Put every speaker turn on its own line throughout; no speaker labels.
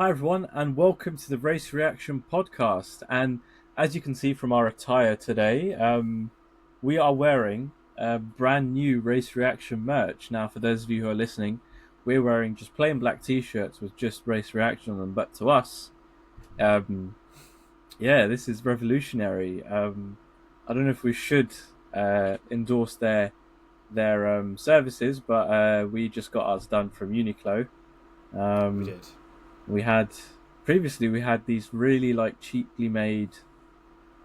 Hi, everyone, and welcome to the Race Reaction podcast. And as you can see from our attire today, we are wearing brand new Race Reaction merch. Now, for those of you who are listening, we're wearing just plain black t-shirts with just Race Reaction on them. But to us, um, yeah, this is revolutionary. I don't know if we should endorse their services, but we just got ours done from Uniqlo.
We
Um,
did.
we had previously we had these really like cheaply made.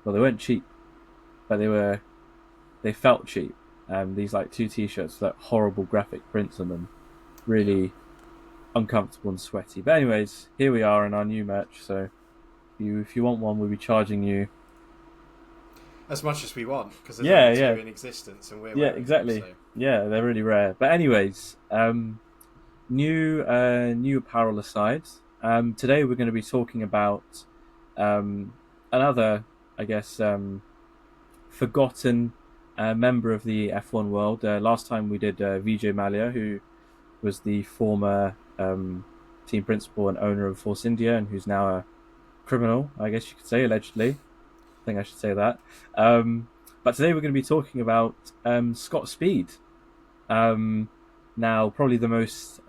Well, they weren't cheap, but they felt cheap. These like two t-shirts with like horrible graphic prints on them,
Yeah.
really uncomfortable and sweaty. But anyways, here we are in our new merch. So if you want one, we'll be charging you.
As much as we want, because there's only
Yeah,
two
yeah,
in existence and we're
yeah,
wearing them,
exactly.
so.
Yeah, they're really rare. But anyways, new apparel aside, today we're going to be talking about another, I guess, forgotten member of the F1 world. Last time we did Vijay Mallya, who was the former team principal and owner of Force India, and who's now a criminal, I guess you could say, allegedly. I think I should say that. But today we're going to be talking about Scott Speed. Um, Now, probably the most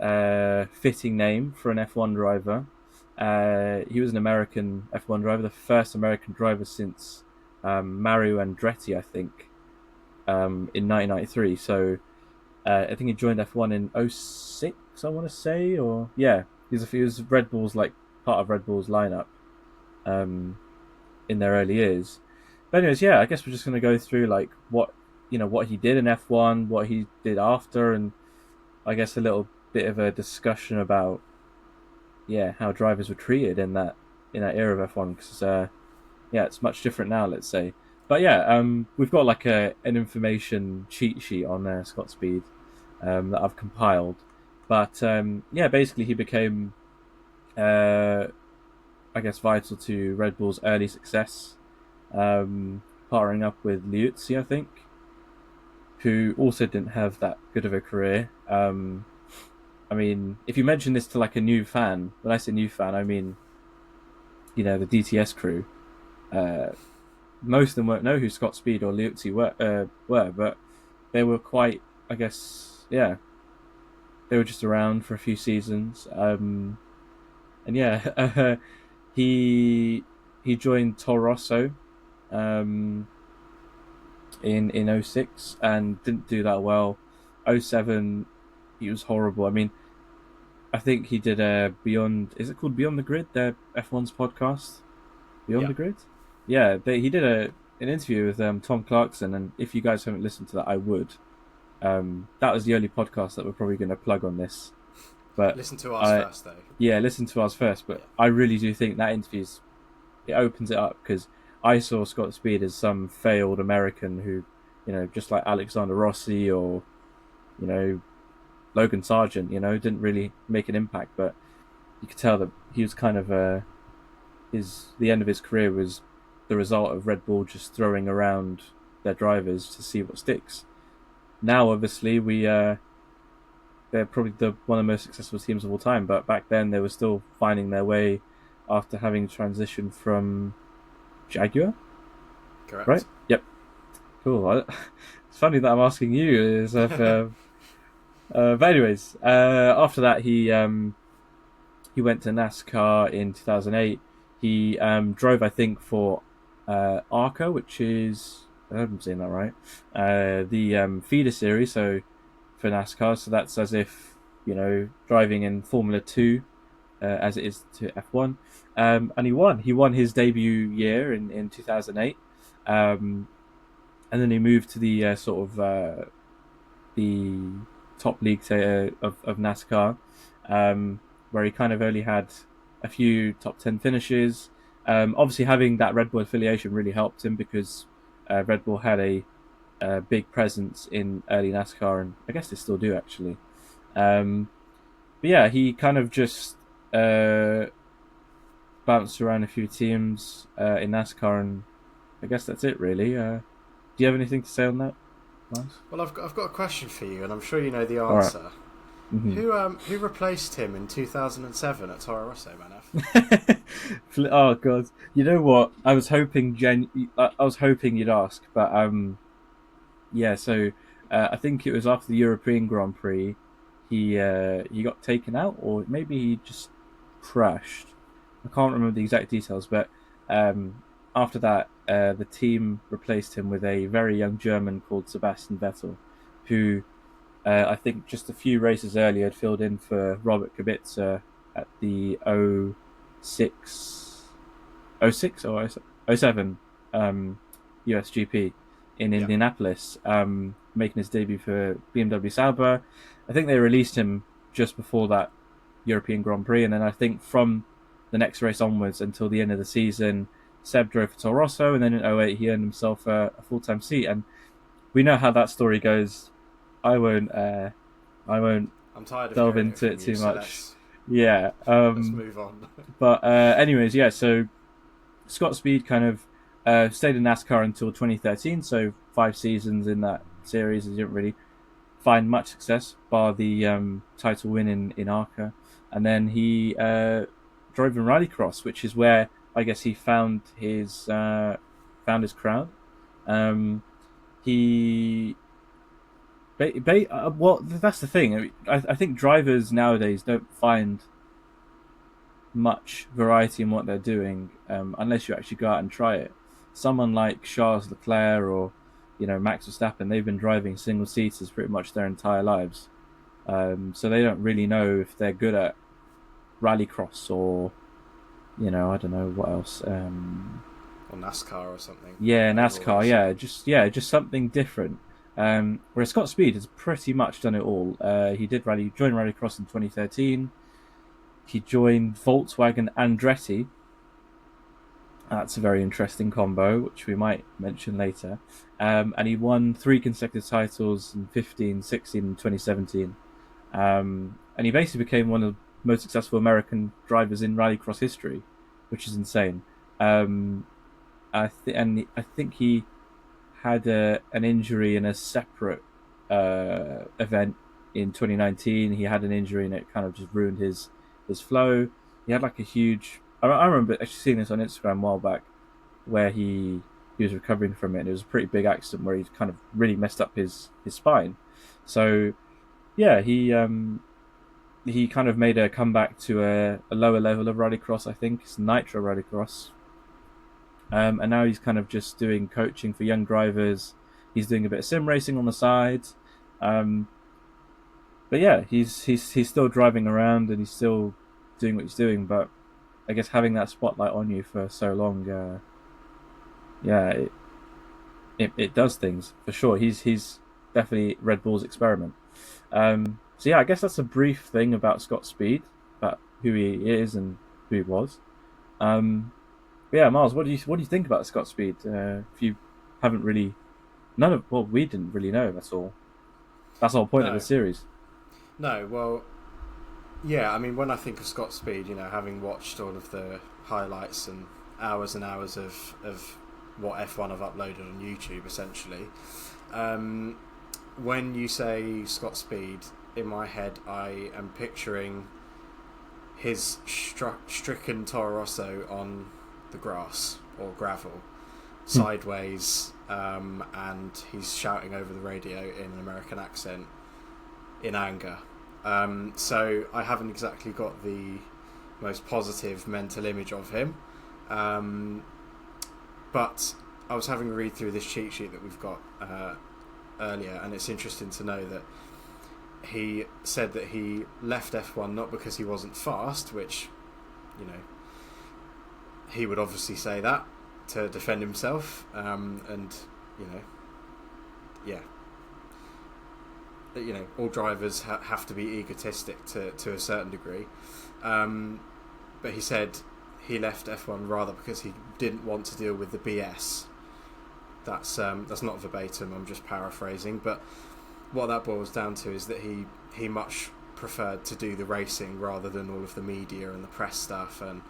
fitting name for an F1 driver. He was an American F1 driver, the first American driver since Mario Andretti, I think, in 1993. So I think he joined F1 in '06, I want to say, or yeah, he was Red Bull's like part of Red Bull's lineup um, in their early years. But anyways, yeah, I guess we're just gonna go through like what he did in F1, what he did after, and I guess a little bit of a discussion about how drivers were treated in that era of F1 because yeah, it's much different now, let's say. But yeah, we've got like an information cheat sheet on there, Scott Speed, that I've compiled. But yeah, basically he became, uh, I guess, vital to Red Bull's early success, partnering up with Liuzzi, I think, who also didn't have that good of a career. I mean, if you mention this to like a new fan, when I say new fan, I mean the DTS crew. Uh, Most of them won't know who Scott Speed or Liuzzi were, but they were quite, I guess, yeah, they were just around for a few seasons. And yeah, he he joined Toro Rosso um, in '06 and didn't do that well. '07, he was horrible. I mean, I think he did a Beyond. Is it called Beyond the Grid? Their F1's podcast, Beyond
Yeah.
the Grid. Yeah, he did an interview with Tom Clarkson, and if you guys haven't listened to that, I would. That was the only podcast that we're probably going to plug on this. But
Listen to us
I,
first, though.
yeah, listen to us first. But
Yeah.
I really do think that it opens it up because I saw Scott Speed as some failed American who, just like Alexander Rossi or you know Logan Sargent, didn't really make an impact. But you could tell that he was kind of the end of his career was the result of Red Bull just throwing around their drivers to see what sticks. Now, obviously, they're probably one of the most successful teams of all time. But back then, they were still finding their way after having transitioned from Jaguar, right?
Correct.
Yep. Cool. It's funny that I'm asking you. But anyways, after that, he went to NASCAR in 2008. He drove, I think, for ARCA, which is, I hope I'm saying that right, the feeder series. So for NASCAR, so that's as if driving in Formula Two, as it is to F1. And he won. He won his debut year in 2008, and then he moved to the sort of the top league of NASCAR, where he kind of only had a few top 10 finishes. Obviously, having that Red Bull affiliation really helped him because Red Bull had a big presence in early NASCAR, and I guess they still do actually. Um, but yeah, he kind of just bounced around a few teams in NASCAR, and I guess that's it really. Do you have anything to say on that, Miles?
Well, I've got a question for you, and I'm sure you know the
All right.
answer.
Mhm.
Who replaced him in 2007 at Toro Rosso, Manaf?
Oh god, you know what? I was hoping I was hoping you'd ask, but yeah. So I think it was after the European Grand Prix, he got taken out, or maybe he just crashed. I can't remember the exact details, but after that, the team replaced him with a very young German called Sebastian Vettel, who I think just a few races earlier had filled in for Robert Kubica at the 06, oh 06 or oh 07 USGP in
Yeah.
Indianapolis, making his debut for BMW Sauber. I think they released him just before that European Grand Prix, and then I think from the next race onwards until the end of the season, Seb drove for Toro Rosso, and then in 08 he earned himself a full-time seat. And we know how that story goes. I won't. I won't
I'm tired of
delve
hearing it
into
from
it
you,
too
so
much. Yeah.
let's move on.
But anyways, yeah. So Scott Speed kind of stayed in NASCAR until 2013. So 5 seasons in that series. He didn't really find much success, bar the title win in ARCA, and then he drove in Rallycross, which is where I guess he found his crowd. Um, he well, that's the thing. I think drivers nowadays don't find much variety in what they're doing unless you actually go out and try it. Someone like Charles Leclerc or Max Verstappen, they've been driving single seaters pretty much their entire lives, so they don't really know if they're good at rallycross or I don't know what else.
Or NASCAR or something.
Yeah,
Oval
NASCAR.
racing.
Just something different. Whereas Scott Speed has pretty much done it all. He did join Rallycross in 2013. He joined Volkswagen Andretti. That's a very interesting combo, which we might mention later. And he won 3 consecutive titles in 15, 16, and 2017. And he basically became one of the most successful American drivers in Rallycross history, which is insane. Um, I think he had an injury in a separate event in 2019. He had an injury and it kind of just ruined his flow. He had like a huge. I remember actually seeing this on Instagram a while back, where he was recovering from it. And it was a pretty big accident where he kind of really messed up his spine. So yeah, he kind of made a comeback to a lower level of rallycross. I think it's Nitro Rallycross, and now he's kind of just doing coaching for young drivers. He's doing a bit of sim racing on the side. Um, but yeah, he's still driving around and he's still doing what he's doing. But I guess having that spotlight on you for so long, yeah, it does things for sure. He's definitely Red Bull's experiment. So yeah, I guess that's a brief thing about Scott Speed, about who he is and who he was. Um, yeah, Miles, what do you think about Scott Speed? If you haven't really, we didn't really know. That's all. That's the whole point of the
No,
series.
no. Well, yeah. I mean, when I think of Scott Speed, having watched all of the highlights and hours of what F1 have uploaded on YouTube, essentially, when you say Scott Speed, in my head, I am picturing his stricken Toro Rosso on the grass or gravel, sideways, and he's shouting over the radio in an American accent in anger. So I haven't exactly got the most positive mental image of him. But I was having a read through this cheat sheet that we've got earlier, and it's interesting to know that he said that he left F1 not because he wasn't fast, which, he would obviously say that to defend himself, and yeah, all drivers have to be egotistic to a certain degree, but he said he left F1 rather because he didn't want to deal with the BS. That's not verbatim, I'm just paraphrasing, but what that boils down to is that he much preferred to do the racing rather than all of the media and the press stuff, and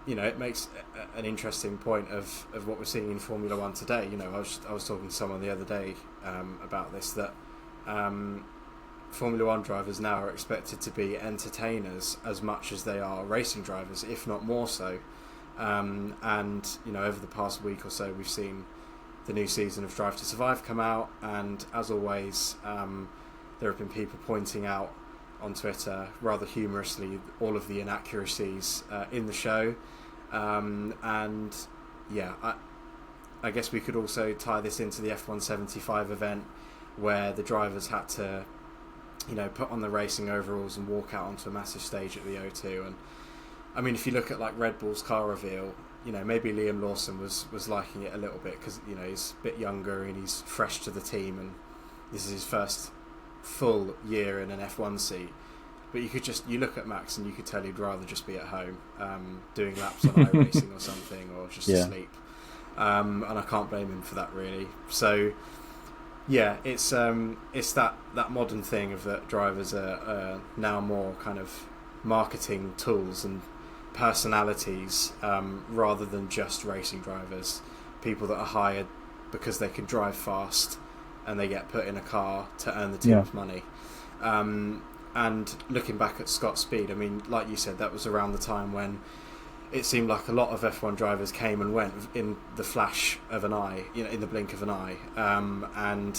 it makes an interesting point of what we're seeing in Formula One today. I was talking to someone the other day about this, that Formula One drivers now are expected to be entertainers as much as they are racing drivers, if not more so. And over the past week or so, we've seen the new season of Drive to Survive come out, and as always, there have been people pointing out on Twitter, rather humorously, all of the inaccuracies in the show. And yeah, I guess we could also tie this into the F175 event, where the drivers had to, put on the racing overalls and walk out onto a massive stage at the O2. And I mean, if you look at like Red Bull's car reveal, maybe Liam Lawson was liking it a little bit because he's a bit younger and he's fresh to the team, and this is his first full year in an F1 seat. But you look at Max and you could tell he'd rather just be at home doing laps on iRacing or something, or just asleep. And I can't blame him for that, really. So yeah, it's that modern thing of that drivers are now more kind of marketing tools and personalities rather than just racing drivers. People that are hired because they can drive fast and they get put in a car to earn the team's money. And looking back at Scott Speed, I mean, like you said, that was around the time when it seemed like a lot of F1 drivers came and went in the flash of an eye, in the blink of an eye. And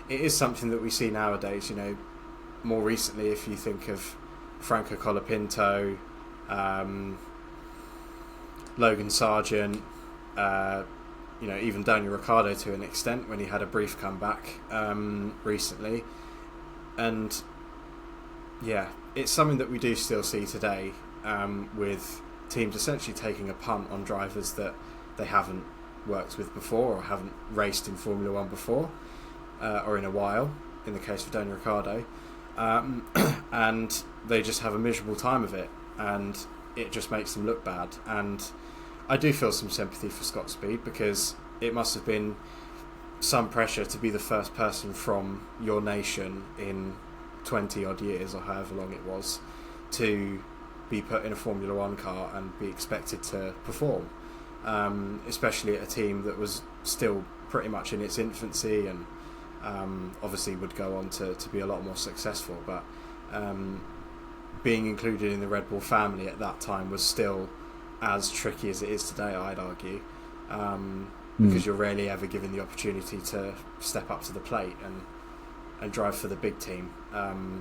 it is something that we see nowadays, more recently, if you think of Franco Colapinto, Logan Sargent, even Daniel Ricciardo to an extent when he had a brief comeback recently. And yeah, it's something that we do still see today, with teams essentially taking a punt on drivers that they haven't worked with before or haven't raced in Formula One before, or in a while, in the case of Daniel Ricciardo, and they just have a miserable time of it, and it just makes them look bad. And I do feel some sympathy for Scott Speed, because it must have been some pressure to be the first person from your nation in 20 odd years, or however long it was, to be put in a Formula One car and be expected to perform, especially at a team that was still pretty much in its infancy, and obviously would go on to be a lot more successful, but being included in the Red Bull family at that time was still as tricky as it is today, I'd argue, because you're rarely ever given the opportunity to step up to the plate and drive for the big team.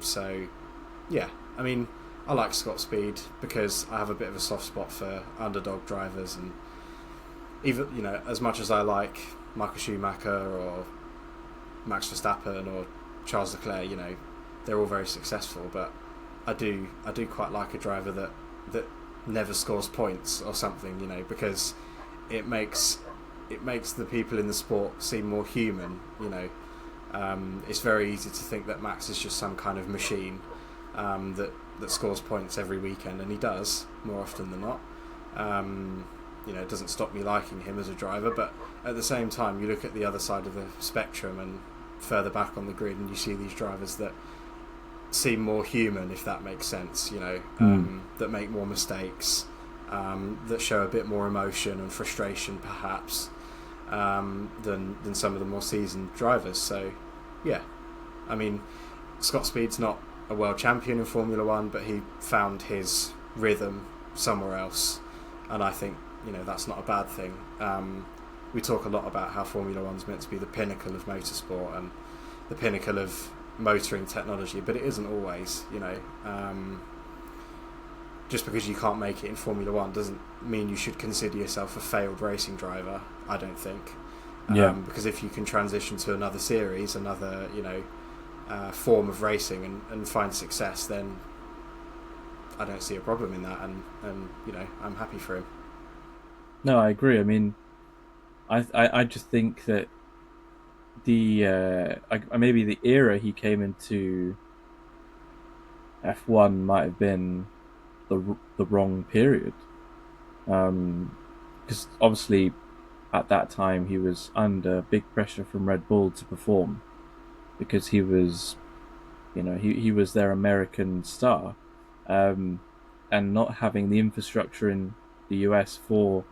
So yeah, I mean, I like Scott Speed because I have a bit of a soft spot for underdog drivers, and even as much as I like Michael Schumacher or Max Verstappen or Charles Leclerc, they're all very successful, but I do quite like a driver that never scores points or something, because it makes the people in the sport seem more human. It's very easy to think that Max is just some kind of machine that scores points every weekend, and he does more often than not. It doesn't stop me liking him as a driver, but at the same time, you look at the other side of the spectrum and further back on the grid, and you see these drivers that seem more human, if that makes sense. That make more mistakes, that show a bit more emotion and frustration, perhaps, than some of the more seasoned drivers. So yeah, I mean, Scott Speed's not a world champion in Formula One, but he found his rhythm somewhere else, and I think that's not a bad thing. We talk a lot about how Formula One's meant to be the pinnacle of motorsport and the pinnacle of motoring technology, but it isn't always. Just because you can't make it in Formula One doesn't mean you should consider yourself a failed racing driver, I don't think. Because if you can transition to another series, another form of racing and find success, then I don't see a problem in that, and I'm happy for him.
No, I agree. I mean, I just think that maybe the era he came into F1 might have been the wrong period, because obviously at that time he was under big pressure from Red Bull to perform, because he was he was their American star, and not having the infrastructure in the US for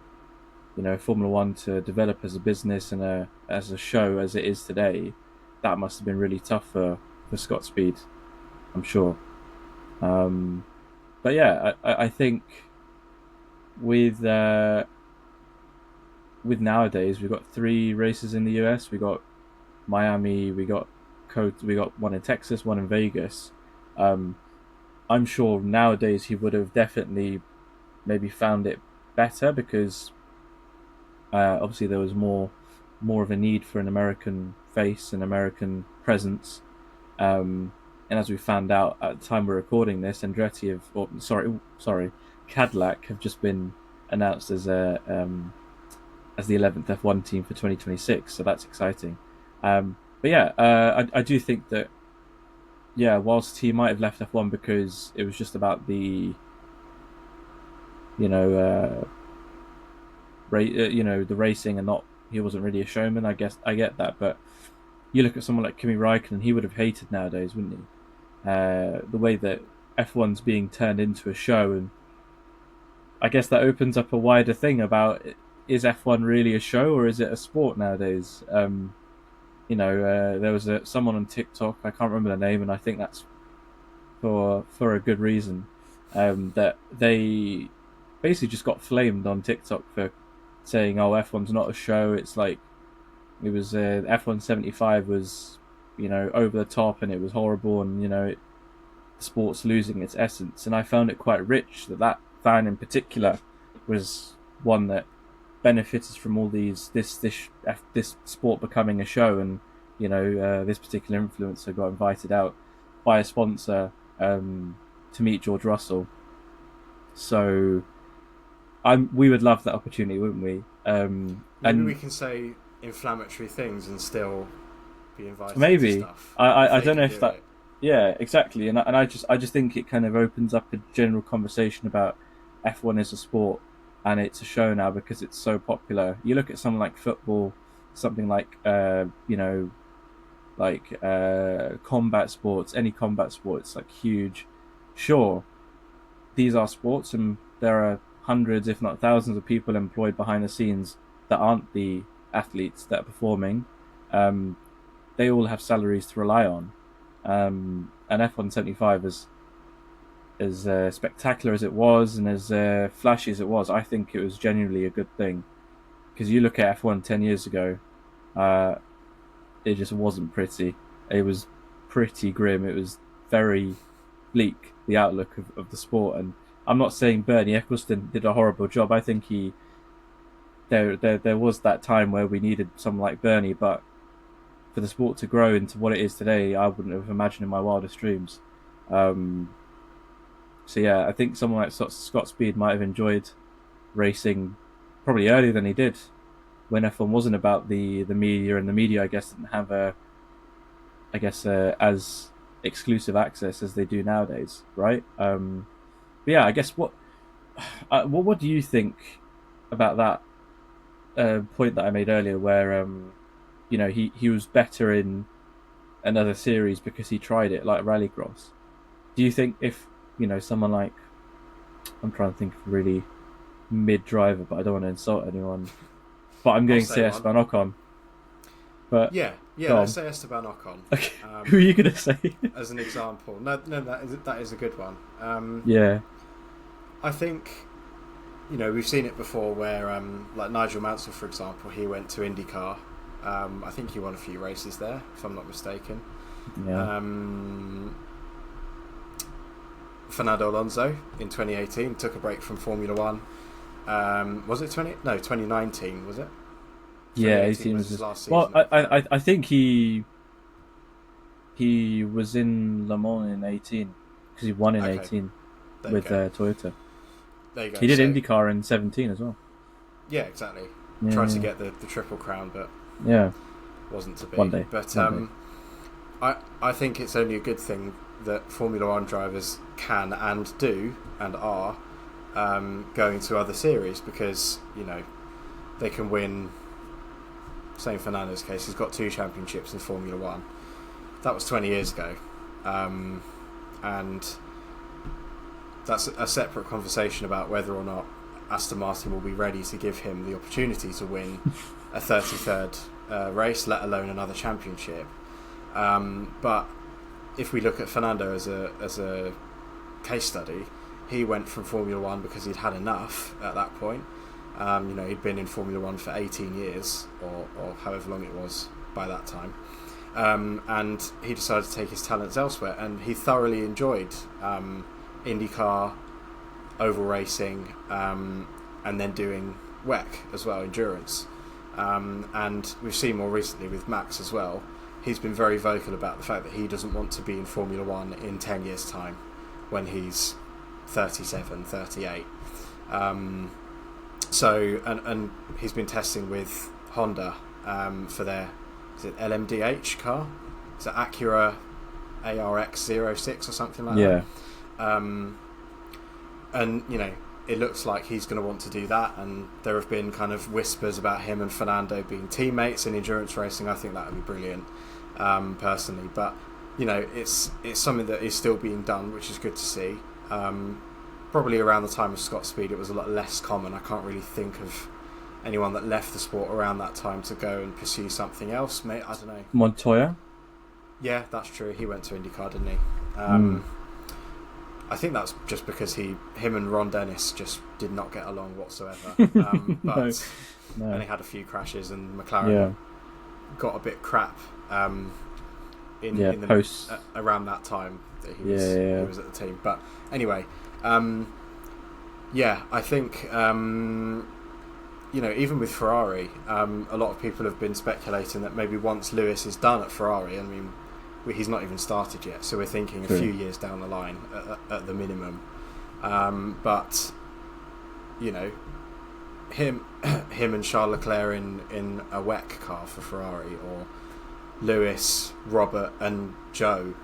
Formula One to develop as a business and as a show as it is today. That must have been really tough for Scott Speed. I'm sure. Um, but yeah, I think with with nowadays we've got three races in the US. We got Miami, we got one in Texas, one in Vegas. Um, I'm sure nowadays he would have definitely maybe found it better because obviously there was more of a need for an American face, an American presence. Um, and as we found out at the time we're recording this, Andretti have, or sorry, Cadillac have just been announced as the 11th F1 team for 2026. So that's exciting. But yeah, I do think that yeah, whilst he might have left F1 because it was just about the you know the racing and not he wasn't really a showman. I guess I get that, but you look at someone like Kimi Raikkonen, he would have hated nowadays, wouldn't he? The way that F1's being turned into a show, and I guess that opens up a wider thing about is F1 really a show or is it a sport nowadays? There was someone on TikTok, I can't remember the name, and I think that's for a good reason. That they basically just got flamed on TikTok for saying, "Oh, F1's not a show. It's like it was F175 was, over the top and it was horrible, and the sport's losing its essence." And I found it quite rich that fan in particular was one that benefited from all this sport becoming a show, and this particular influencer got invited out by a sponsor to meet George Russell. So we would love that opportunity, wouldn't we?
Maybe we
And
can say inflammatory things and still be invited to
maybe
stuff if
I
they
don't know
can
if
do
that.
it.
Yeah, exactly. And I just think it kind of opens up a general conversation about F1 as a sport, and it's a show now because it's so popular. You look at something like football, something like combat sports, any combat sports, like huge. Sure, these are sports, and there are hundreds, if not thousands, of people employed behind the scenes that aren't the athletes that are performing. Um, they all have salaries to rely on. And F175, as spectacular as it was and as flashy as it was, I think it was genuinely a good thing. Because you look at F1 10 years ago, uh, it just wasn't pretty. It was pretty grim. It was very bleak, the outlook of the sport. And I'm not saying Bernie Ecclestone did a horrible job. I think there was that time where we needed someone like Bernie, but for the sport to grow into what it is today, I wouldn't have imagined in my wildest dreams. Um, so yeah, I think someone like Scott Speed might have enjoyed racing probably earlier than he did when F1 wasn't about the media, and the media I guess didn't have as exclusive access as they do nowadays, right? But yeah, I guess what do you think about that point that I made earlier, where he was better in another series because he tried it, like Rallycross. Do you think if someone like, I'm trying to think of a really mid driver, but I don't want to insult anyone, but I'm
I'll
going to
say
say
one.
Esteban Ocon. But
Yeah, yeah.
go
Let's
on.
say Esteban Ocon
Okay, who are you gonna say?
as an example. No, no, that is a good one.
Yeah,
I think we've seen it before where like Nigel Mansell, for example, he went to IndyCar. I think he won a few races there, if I'm not mistaken.
yeah,
Um, Fernando Alonso in 2018 took a break from Formula One. Was it 2019? Was it?
yeah.
2018
18
was
was
his
just
last
well.
season at Ferrari.
I think he was in Le Mans in 18 because he won in
Okay,
18
there you
with
go.
Toyota.
There you go.
He did
So
IndyCar in 17 as well.
yeah, exactly. Tried to
Yeah,
get the triple crown, but
yeah.
wasn't to be.
One day,
But
one day.
I think it's only a good thing that Formula One drivers can and do and are going to other series because they can win. Same Fernando's case, he's got 2 championships in Formula One. That was 20 years ago, and that's a separate conversation about whether or not Aston Martin will be ready to give him the opportunity to win a 33rd race, let alone another championship. But if we look at Fernando as a case study, he went from Formula One because he'd had enough at that point. He'd been in Formula One for 18 years or however long it was by that time. And he decided to take his talents elsewhere, and he thoroughly enjoyed IndyCar, oval racing, and then doing WEC as well, endurance. And we've seen more recently with Max as well, he's been very vocal about the fact that he doesn't want to be in Formula One in 10 years' time when he's 37, 38. And he's been testing with Honda for their, is it LMDH car? Is it Acura ARX06 or something like that? And it looks like he's going to want to do that, and there have been kind of whispers about him and Fernando being teammates in endurance racing. I think that would be brilliant, personally, but it's something that is still being done, which is good to see. Probably around the time of Scott Speed it was a lot less common. I can't really think of anyone that left the sport around that time to go and pursue something else, mate. I don't know.
Montoya?
Yeah, that's true. He went to IndyCar, didn't he? I think that's just because him and Ron Dennis just did not get along whatsoever.
No.
And he had a few crashes, and McLaren got a bit crap around that time that he was at the team. But anyway, I think even with Ferrari, a lot of people have been speculating that maybe once Lewis is done at Ferrari, I mean, he's not even started yet, so we're thinking a few years down the line at the minimum. But him and Charles Leclerc in a WEC car for Ferrari, or Lewis, Robert, and Joe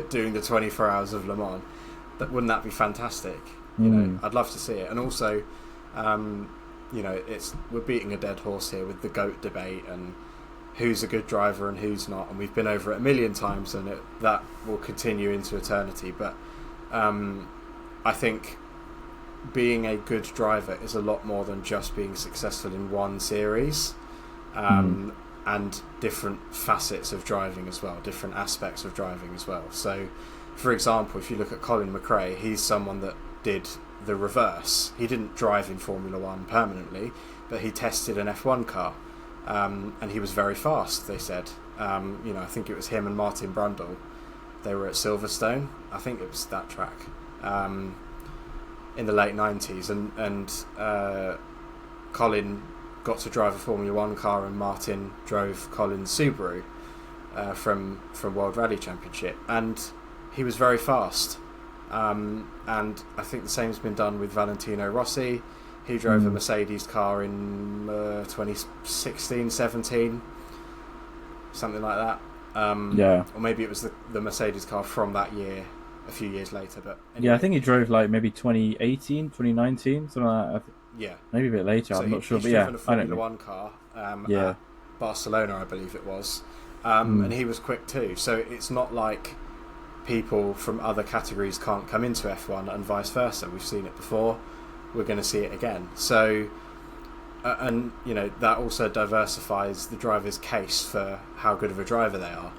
doing the 24 Hours of Le Mans. Wouldn't that be fantastic? I'd love to see it. And also, we're beating a dead horse here with the GOAT debate and who's a good driver and who's not, and we've been over it a million times, and that will continue into eternity. But I think being a good driver is a lot more than just being successful in one series, and different facets of driving as well, different aspects of driving as well. So, for example, if you look at Colin McRae, he's someone that did the reverse. He didn't drive in Formula One permanently, but he tested an F1 car. And he was very fast, they said. I think it was him and Martin Brundle. They were at Silverstone. I think it was that track in the late 90s. And Colin got to drive a Formula One car, and Martin drove Colin's Subaru from World Rally Championship. And he was very fast. And I think the same has been done with Valentino Rossi. He drove a Mercedes car in 2016, 17, something like that. Or maybe it was the Mercedes car from that year, a few years later. But anyway.
I think he drove like maybe 2018, 2019, something like that. Maybe a bit later. So I'm not sure. But
driven a Formula One car at Barcelona, I believe it was, and he was quick too. So it's not like people from other categories can't come into F1 and vice versa. We've seen it before. We're going to see it again. So, that also diversifies the driver's case for how good of a driver they are.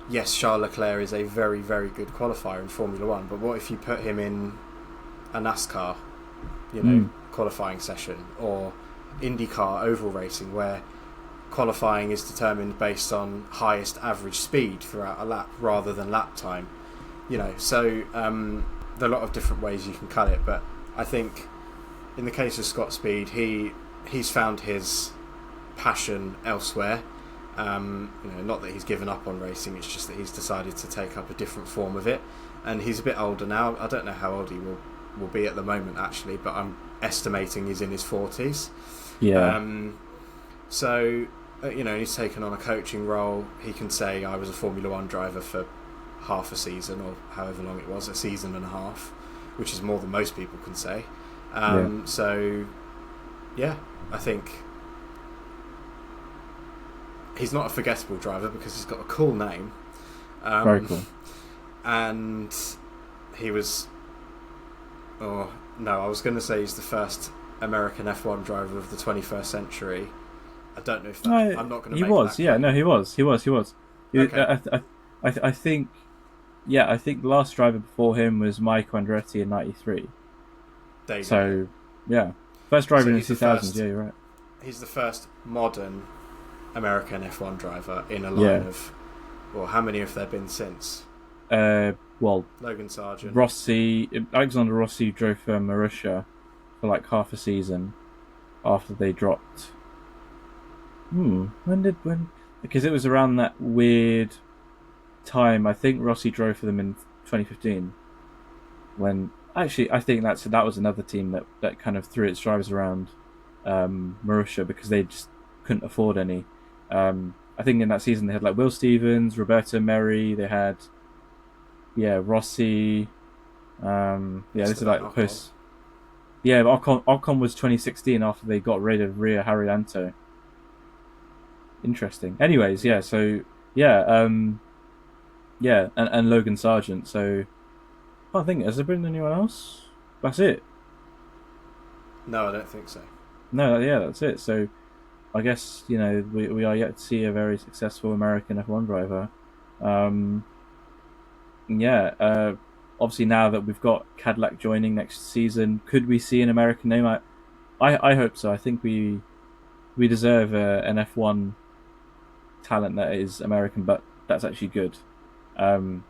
Yes, Charles Leclerc is a very, very good qualifier in Formula One, but what if you put him in a NASCAR, qualifying session, or IndyCar oval racing, where qualifying is determined based on highest average speed throughout a lap rather than lap time? So there are a lot of different ways you can cut it, but I think in the case of Scott Speed, he's found his passion elsewhere. Not that he's given up on racing, it's just that he's decided to take up a different form of it. And he's a bit older now. I don't know how old he will be at the moment, actually, but I'm estimating he's in his 40s. So, he's taken on a coaching role. He can say, I was a Formula One driver for half a season, or however long it was, a season and a half, which is more than most people can say. So, I think he's not a forgettable driver because he's got a cool name.
Very cool.
And he was... I was going to say he's the first American F1 driver of the 21st century. I don't know if that... I'm not going to make that claim.
He was. He was.
Okay.
I think yeah, I think the last driver before him was Mike Andretti in '93.
There you go.
So yeah, first driver
So
in the
he's the
2000s.
first.
Yeah, you're right.
He's the first modern American F1 driver in a line
Yeah.
of. Well, how many have there been since?
Well,
Logan Sargent.
Alexander Rossi drove for Marussia for like half a season after they dropped. When? Because it was around that weird time. I think Rossi drove for them in 2015. When actually, I think that was another team that kind of threw its drivers around Marussia because they just couldn't afford any. I think in that season they had like Will Stevens, Roberto Merri. They had Rossi. This is
Esteban
like
Ocon.
post. Yeah, but Ocon was 2016 after they got rid of Ria Haryanto. Interesting. Anyways, yeah. So yeah, and Logan Sargent. So I think has there been anyone else? That's it.
No, I don't think so.
No, yeah, that's it. So I guess we are yet to see a very successful American F1 driver. Um, yeah, obviously now that we've got Cadillac joining next season, could we see an American name? I hope so. I think we deserve an F1 talent that is American, but that's actually good. Um,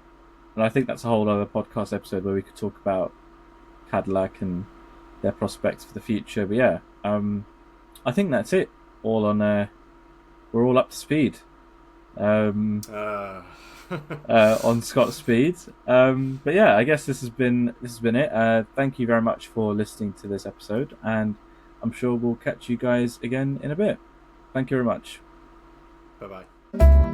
and I think that's a whole other podcast episode where we could talk about Cadillac and their prospects for the future. But yeah, I think that's it. All on, we're all up to speed on Scott Speed. But yeah, I guess this has been it. Thank you very much for listening to this episode, and I'm sure we'll catch you guys again in a bit. Thank you very much.
Bye bye.